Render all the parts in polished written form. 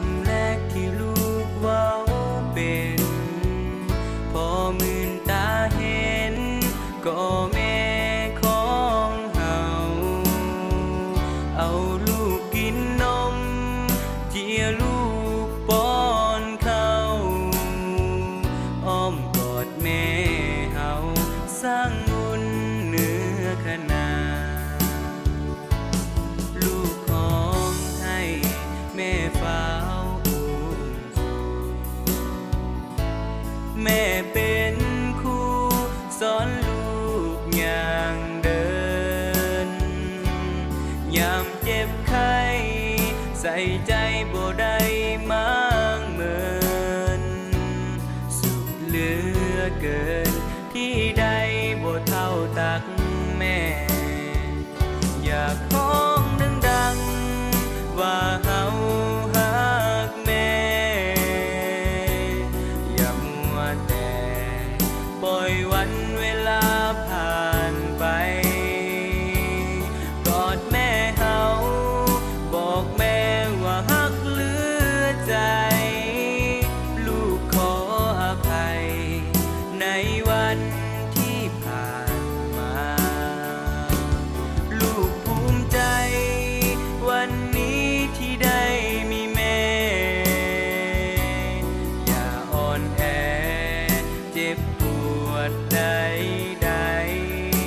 ำแรกที่ลูกเว้าเป็นพอมื่นตาเห็นก็แม่ของเฮาเอาลูกกินนมเจียลูกป้อนเข้าอ้อมกอดแม่เฮาสร้างบุญเหนือขนาลูกของให้แม่ฟ้าวอุ้มชูแม่เป็นครูสอนลูกอย่างเดินยามเจ็บไข้ใส่ใจบ่ได้มางเมินสุดเหลือเกินที่ได้บ่เท่าตักแม่อยากร้องดังๆว่าเฮาฮักแม่อย่ามัวแต่ปล่อยวันเวลาผ่านไปกอดแม่เฮาบอกแม่ว่าฮักเหลือใจลูกขออภัยในวันที่ผ่านมาลูกภูมิใจวันนี้ที่ได้มีแม่อย่าอ่อนแอเจ็บปวดใด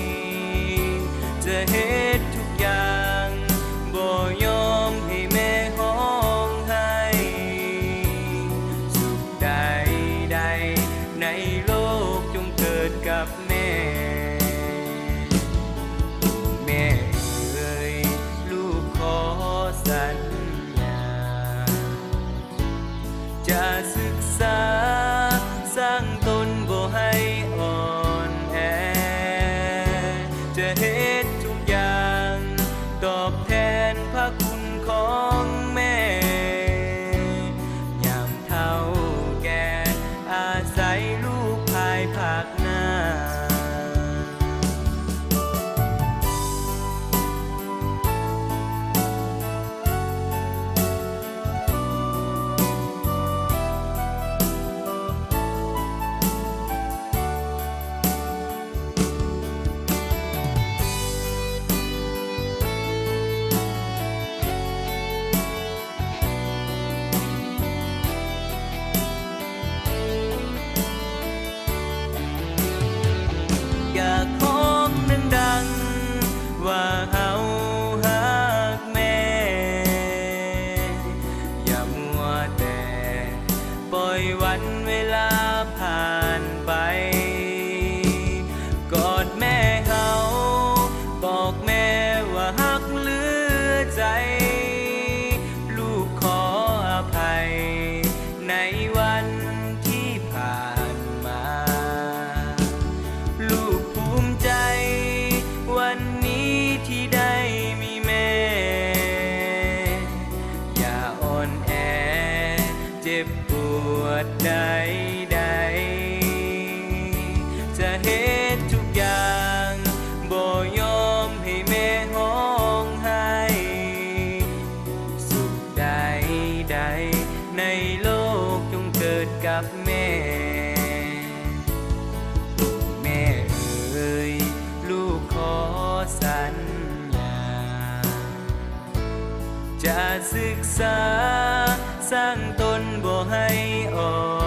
ๆจะเฮ็ดทุกอย่างบ่ยอมให้แม่ห้องไห้สุขใดๆในโลกจงเกิดกับแม่แม่เอ่ยลูกขอสัญญาจะศึกษาสร้างตนบ่ให้อ่อนแอจะเฮ็ดทุกอย่างตอบแทนพระคุณของแม่ยามเฒ่าแก่อาศัยลูกภายภาคหน้าอยากร้องดังๆว่าเฮาฮักแม่อย่ามัวแต่ปล่อยวันเวลาผ่านไปกอดแม่เฮาบอกแม่ว่าฮักเหลือใจลูกขออภัยในวันที่ผ่านมาลูกภูมิใจวันนี้ที่ได้มีแม่อย่าอ่อนแอเจ็บปวดใดๆจะเฮ็ดทุกอย่างบ่ยอมให้แม่ห้องไห้สุขใดๆในโลกจงเกิดกับแม่แม่เอ่ยลูกขอสัญญาจะศึกษาสร้างตนบ่ให้อ่อน